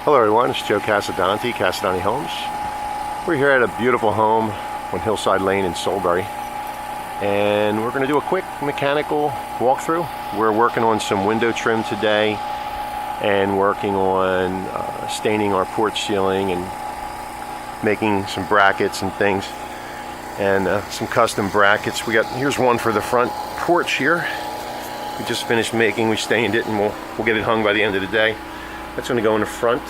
Hello everyone, it's Joe Casadonti, Casadonti Homes. We're here at a beautiful home on Hillside Lane in Solebury, and we're going to do a quick mechanical walkthrough. We're working on some window trim today and working on staining our porch ceiling and making some brackets and things, and some custom brackets. Here's one for the front porch here. We just finished making, we stained it, and we'll get it hung by the end of the day. That's going to go in the front,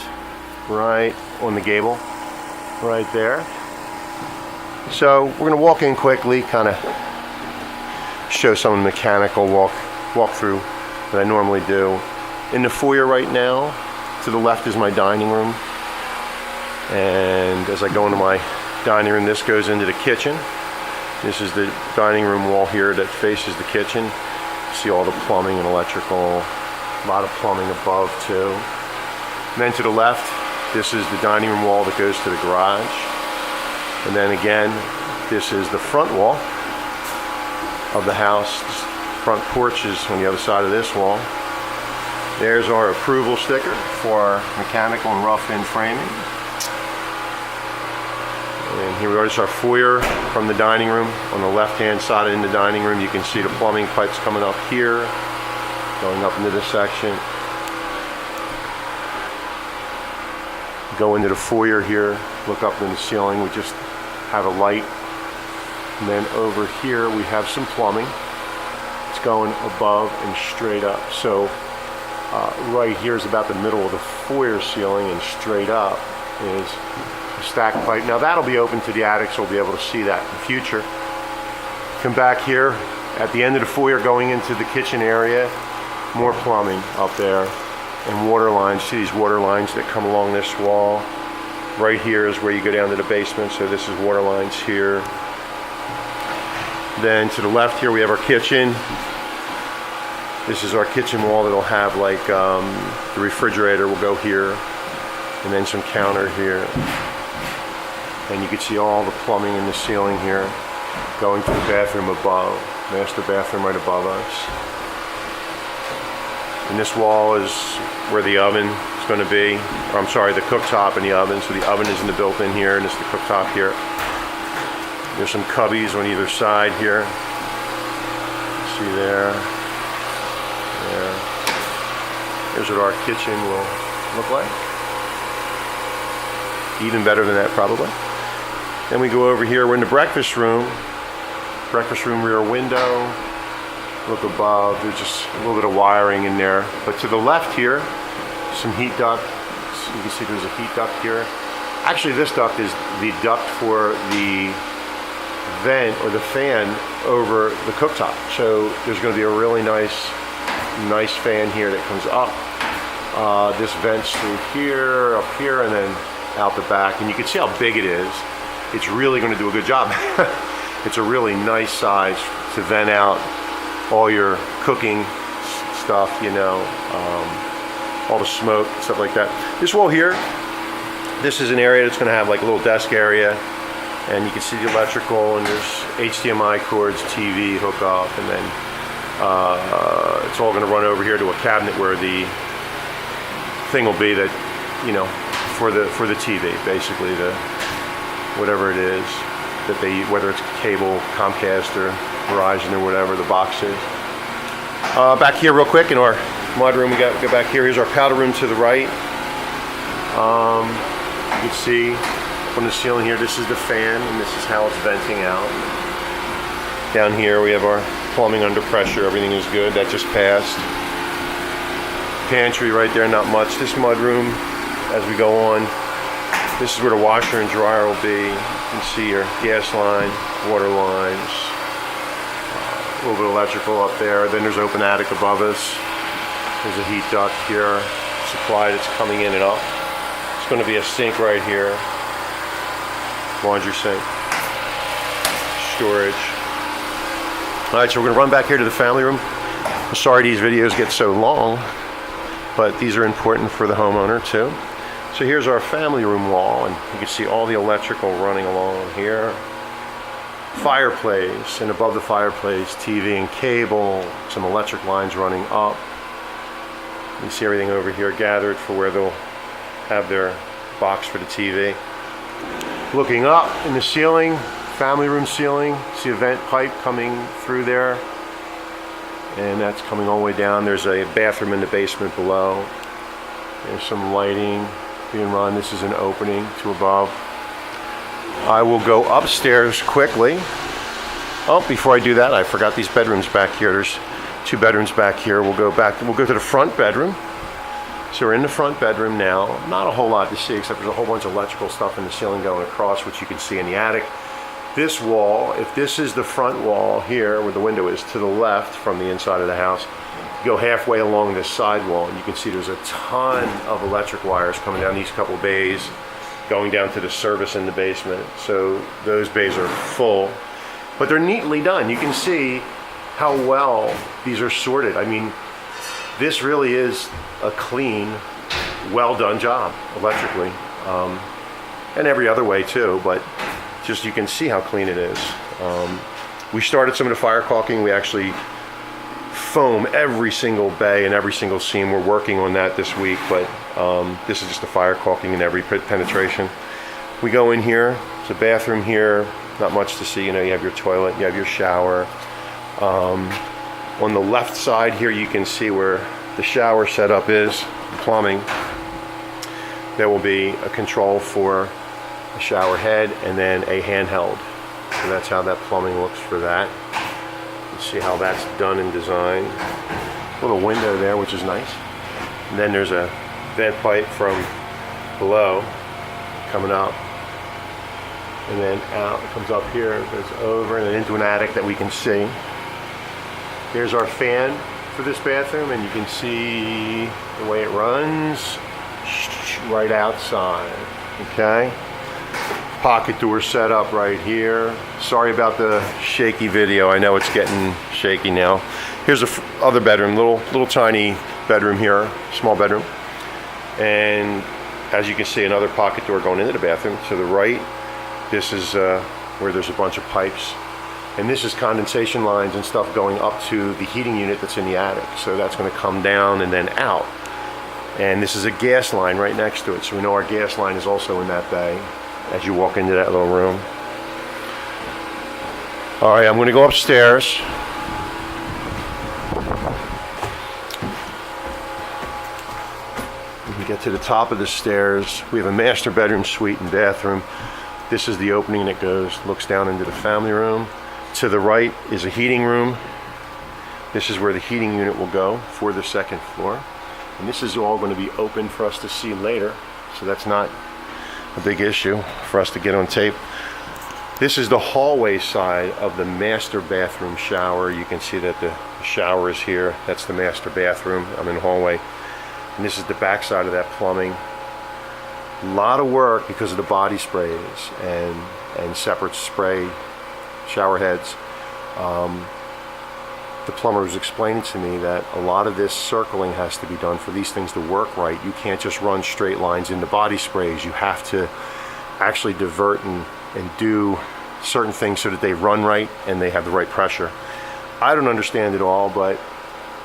right on the gable, right there. So we're going to walk in quickly, kind of show some mechanical walkthrough that I normally do. In the foyer right now, to the left is my dining room. And as I go into my dining room, this goes into the kitchen. This is the dining room wall here that faces the kitchen. See all the plumbing and electrical, a lot of plumbing above too. And then to the left, this is the dining room wall that goes to the garage. And then again, this is the front wall of the house. This front porch is on the other side of this wall. There's our approval sticker for mechanical and rough-in framing. And here we are, this is our foyer from the dining room. On the left-hand side in the dining room, you can see the plumbing pipes coming up here, going up into this section. Go into the foyer here, look up in the ceiling, we just have a light. And then over here we have some plumbing. It's going above and straight up. So right here is about the middle of the foyer ceiling, and straight up is a stack pipe. Now that'll be open to the attic, so we'll be able to see that in the future. Come back here at the end of the foyer going into the kitchen area, more plumbing up there. And water lines. See these water lines that come along this wall? Right here is where you go down to the basement, so this is water lines here. Then to the left here we have our kitchen. This is our kitchen wall that'll have like the refrigerator will go here, and then some counter here. And you can see all the plumbing in the ceiling here going to the bathroom above. Master bathroom right above us. And this wall is where the oven is going to be, or I'm sorry, the cooktop and the oven. So the oven is in the built-in here, and this is the cooktop here. There's some cubbies on either side here. See there. There. Here's what our kitchen will look like. Even better than that, probably. Then we go over here. We're in the breakfast room. Breakfast room rear window. Look above, there's just a little bit of wiring in there. But to the left here, some heat duct. You can see there's a heat duct here. Actually, this duct is the duct for the vent or the fan over the cooktop. So there's going to be a really nice fan here that comes up. This vents through here, up here, and then out the back. And you can see how big it is. It's really going to do a good job. It's a really nice size to vent out all your cooking stuff, you know, all the smoke, stuff like that. This wall here, this is an area that's going to have like a little desk area, and you can see the electrical, and there's HDMI cords, TV hook up, and then it's all going to run over here to a cabinet where the thing will be that, you know, for the TV, basically, the whatever it is that they, whether it's cable, Comcast, or Verizon, or whatever the box is. Back here real quick in our mud room, we go back here. Here's our powder room to the right. You can see from the ceiling here, this is the fan, and this is how it's venting out. Down here we have our plumbing under pressure. Everything is good. That just passed. Pantry right there, not much. This mud room, as we go on, this is where the washer and dryer will be. You can see your gas line, water lines, a little bit of electrical up there. Then there's open attic above us. There's a heat duct here, supply that's coming in and up. It's going to be a sink right here, laundry sink, storage. All right, so we're going to run back here to the family room. I'm sorry these videos get so long, but these are important for the homeowner too. So here's our family room wall, and you can see all the electrical running along here. Fireplace, and above the fireplace, TV and cable, some electric lines running up. You see everything over here gathered for where they'll have their box for the TV. Looking up in the ceiling, family room ceiling, see a vent pipe coming through there, and that's coming all the way down. There's a bathroom in the basement below. There's some lighting being run. This is an opening to above. I will go upstairs quickly. Oh, before I do that, I forgot these bedrooms back here. There's 2 bedrooms back here. We'll go to the front bedroom. So we're in the front bedroom now. Not a whole lot to see, except there's a whole bunch of electrical stuff in the ceiling going across, which you can see in the attic. This wall, if this is the front wall here, where the window is, to the left from the inside of the house, go halfway along this side wall, and you can see there's a ton of electric wires coming down these couple bays, going down to the service in the basement. So those bays are full, but they're neatly done. You can see how well these are sorted. I mean, this really is a clean, well done job electrically, and every other way too, but just you can see how clean it is. We started some of the fire caulking. We actually foam every single bay and every single seam. We're working on that this week, but this is just the fire caulking in every penetration. We go in here, it's a bathroom here, not much to see. You know, you have your toilet, you have your shower. On the left side here, you can see where the shower setup is, the plumbing. There will be a control for a shower head and then a handheld. So that's how that plumbing looks for that. You see how that's done and designed. Little window there, which is nice. And then there's a vent pipe from below coming up, and then out. It comes up here, goes over, and then into an attic that we can see. There's our fan for this bathroom, and you can see the way it runs right outside. Okay, pocket door set up right here. Sorry about the shaky video. I know it's getting shaky now. Here's the other bedroom, little tiny bedroom here, small bedroom, and as you can see, another pocket door going into the bathroom. To the right, this is where there's a bunch of pipes. And this is condensation lines and stuff going up to the heating unit that's in the attic. So that's going to come down and then out. And this is a gas line right next to it. So we know our gas line is also in that bay as you walk into that little room. All right, I'm going to go upstairs. When we get to the top of the stairs, we have a master bedroom, suite, and bathroom. This is the opening that looks down into the family room. To the right is a heating room. This is where the heating unit will go for the second floor. And this is all going to be open for us to see later, so that's not a big issue for us to get on tape. This is the hallway side of the master bathroom shower. You can see that the shower is here. That's the master bathroom. I'm in the hallway. And this is the back side of that plumbing. A lot of work because of the body sprays and separate spray shower heads. The plumber was explaining to me that a lot of this circling has to be done for these things to work right. You can't just run straight lines in the body sprays. You have to actually divert and do certain things so that they run right and they have the right pressure. I don't understand it all, but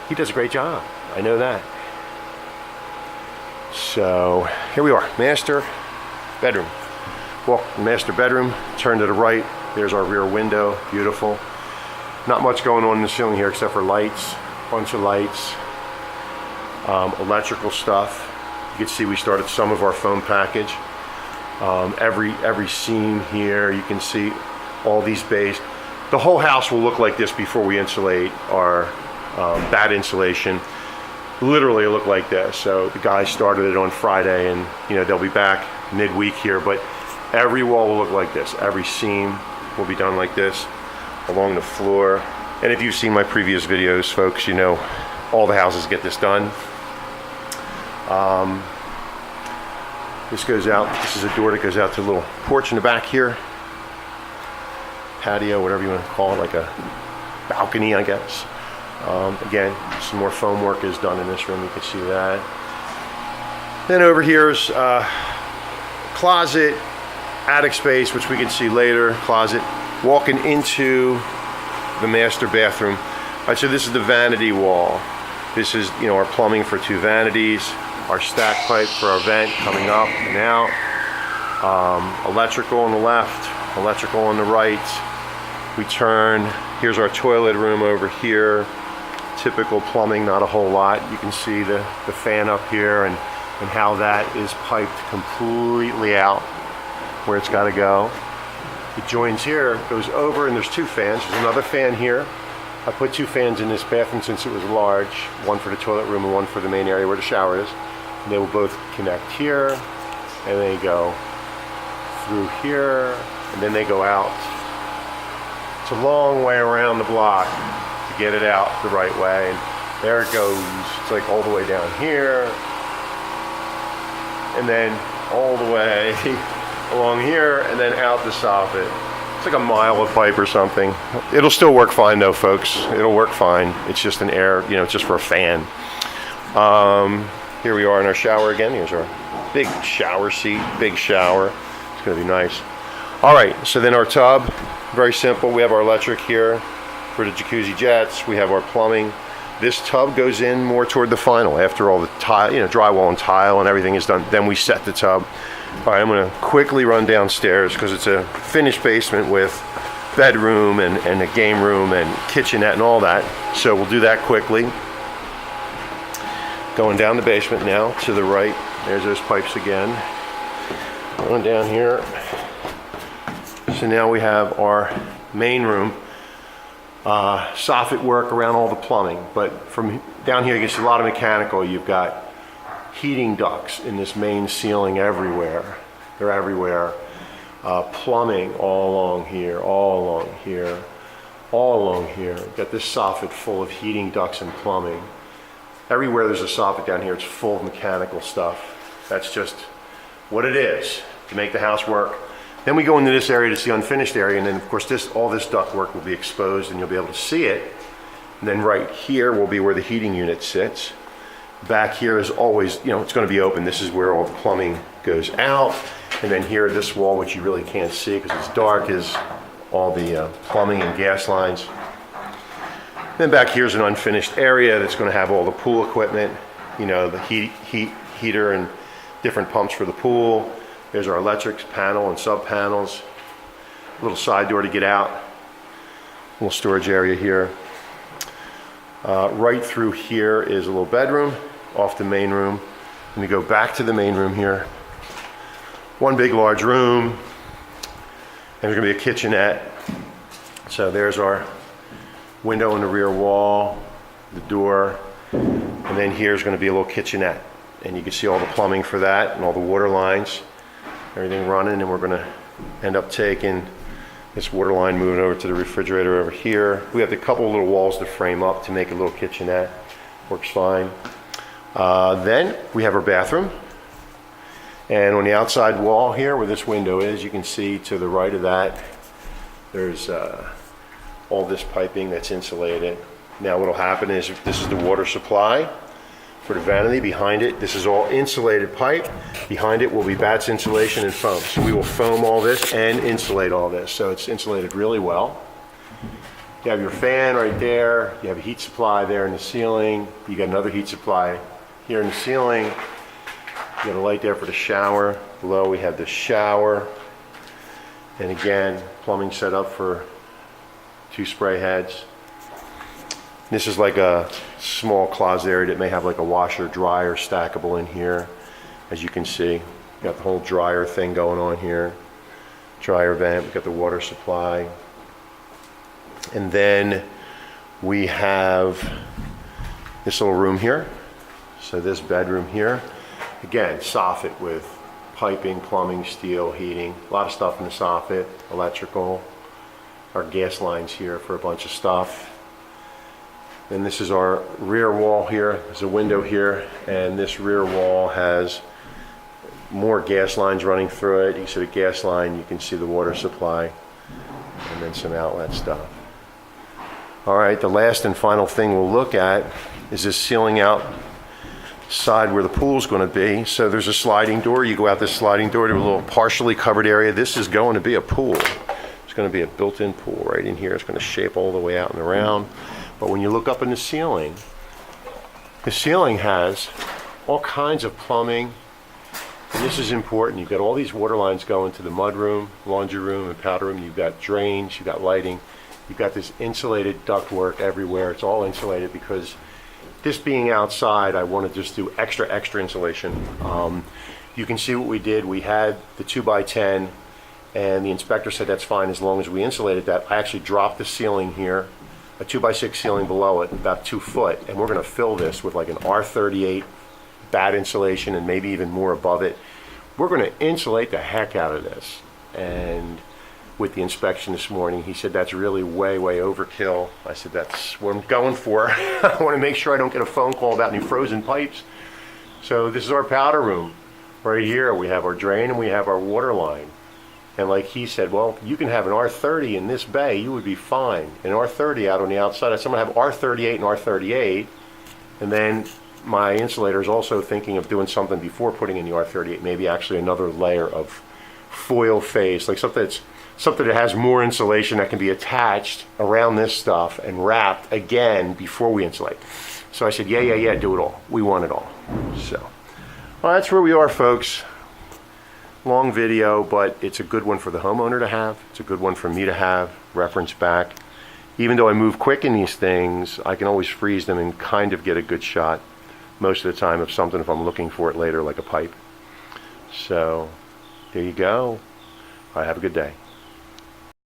he does a great job. I know that. So here we are, master bedroom. Walk the master bedroom, turn to the right. There's our rear window, beautiful. Not much going on in the ceiling here except for lights, bunch of lights, electrical stuff. You can see we started some of our foam package. Every seam here, you can see all these bays. The whole house will look like this before we insulate our bat insulation. Literally look like this. So the guys started it on Friday, and they'll be back midweek here, but every wall will look like this. Every seam will be done like this along the floor. And if you've seen my previous videos, folks, you know all the houses get this done. This goes out. This is a door that goes out to a little porch in the back here. Patio, whatever you want to call it, like a balcony, I guess. Again, some more foam work is done in this room. You can see that. Then over here is closet, attic space, which we can see later. Closet. Walking into the master bathroom. All right, so this is the vanity wall. This is, our plumbing for 2 vanities. our stack pipe for our vent coming up and out. Electrical on the left, electrical on the right. We turn, here's our toilet room over here. Typical plumbing, not a whole lot. You can see the fan up here and how that is piped completely out where it's got to go. It joins here, goes over, and there's two fans. There's another fan here. I put two fans in this bathroom since it was large, one for the toilet room and one for the main area where the shower is. And they will both connect here, and they go through here, and then they go out. It's a long way around the block to get it out the right way. And there it goes. It's like all the way down here, and then all the way along here, and then out the soffit. It's like a mile of pipe or something. It'll still work fine though, folks. It'll work fine. It's just an air, it's just for a fan. Here we are in our shower again. Here's our big shower seat, big shower. It's gonna be nice. All right, so then our tub, very simple. We have our electric here for the jacuzzi jets. We have our plumbing. This tub goes in more toward the final. After all the tile, drywall and tile and everything is done, then we set the tub. All right, I'm gonna quickly run downstairs because it's a finished basement with bedroom and a game room and kitchenette and all that. So we'll do that quickly. Going down the basement now to the right. There's those pipes again. Going down here. So now we have our main room. Soffit work around all the plumbing, but from down here you can see a lot of mechanical. You've got heating ducts in this main ceiling everywhere. They're everywhere. Plumbing all along here, all along here, all along here. We've got this soffit full of heating ducts and plumbing. Everywhere there's a soffit down here, it's full of mechanical stuff. That's just what it is to make the house work. Then we go into this area, to the unfinished area, and then of course all this duct work will be exposed and you'll be able to see it. And then right here will be where the heating unit sits. Back here is always, it's going to be open. This is where all the plumbing goes out. And then here, this wall, which you really can't see because it's dark, is all the plumbing and gas lines. Then back here's an unfinished area that's going to have all the pool equipment, the heater and different pumps for the pool. There's our electrics panel and sub panels. A little side door to get out. A little storage area here. Right through here is a little bedroom off the main room. Let me go back to the main room here. One big large room. And there's gonna be a kitchenette. So there's our window in the rear wall, the door, and then here's gonna be a little kitchenette. And you can see all the plumbing for that and all the water lines, everything running, and we're gonna end up taking this water line, moving over to the refrigerator over here. We have a couple of little walls to frame up to make a little kitchenette. Works fine. Then we have our bathroom. And on the outside wall here, where this window is, you can see to the right of that, there's all this piping that's insulated. Now what'll happen is, this is the water supply for the vanity. Behind it, this is all insulated pipe. Behind it will be bats insulation and foam. So we will foam all this and insulate all this. So it's insulated really well. You have your fan right there. You have a heat supply there in the ceiling. You got another heat supply here in the ceiling. You got a light there for the shower. Below we have the shower. And again, plumbing set up for 2 spray heads. This is like a small closet area that may have like a washer, dryer, stackable in here. As you can see, you got the whole dryer thing going on here. Dryer vent, we've got the water supply. And then we have this little room here. So this bedroom here, again, soffit with piping, plumbing, steel, heating, a lot of stuff in the soffit, electrical, our gas lines here for a bunch of stuff. And this is our rear wall here. There's a window here, and this rear wall has more gas lines running through it. You see the gas line, you can see the water supply, and then some outlet stuff. All right, the last and final thing we'll look at is this ceiling outside where the pool's going to be. So there's a sliding door. You go out this sliding door to a little partially covered area. This is going to be a pool. It's going to be a built-in pool right in here. It's going to shape all the way out and around. But when you look up in the ceiling has all kinds of plumbing. And this is important. You've got all these water lines going to the mud room, laundry room, and powder room. You've got drains, you've got lighting. You've got this insulated ductwork everywhere. It's all insulated because this being outside, I want to just do extra insulation. You can see what we did. We had the 2x10, and the inspector said that's fine as long as we insulated that. I actually dropped the ceiling here, a 2x6 ceiling below it, about 2 foot, and we're going to fill this with like an R38 bat insulation and maybe even more above it. We're going to insulate the heck out of this. And with the inspection this morning, he said that's really way overkill. I said that's what I'm going for. I want to make sure I don't get a phone call about any frozen pipes. So this is our powder room. Right here we have our drain and we have our water line. And like he said, well, you can have an R30 in this bay, you would be fine. An R30 out on the outside. I said I'm going to have R38 and R38. And then my insulator is also thinking of doing something before putting in the R38, maybe actually another layer of foil face, like something that has more insulation that can be attached around this stuff and wrapped again before we insulate. So I said, yeah, do it all. We want it all. So, well, that's where we are, folks. Long video, but it's a good one for the homeowner to have. It's a good one for me to have, reference back. Even though I move quick in these things, I can always freeze them and kind of get a good shot most of the time of something if I'm looking for it later, like a pipe. So, there you go. All right, have a good day.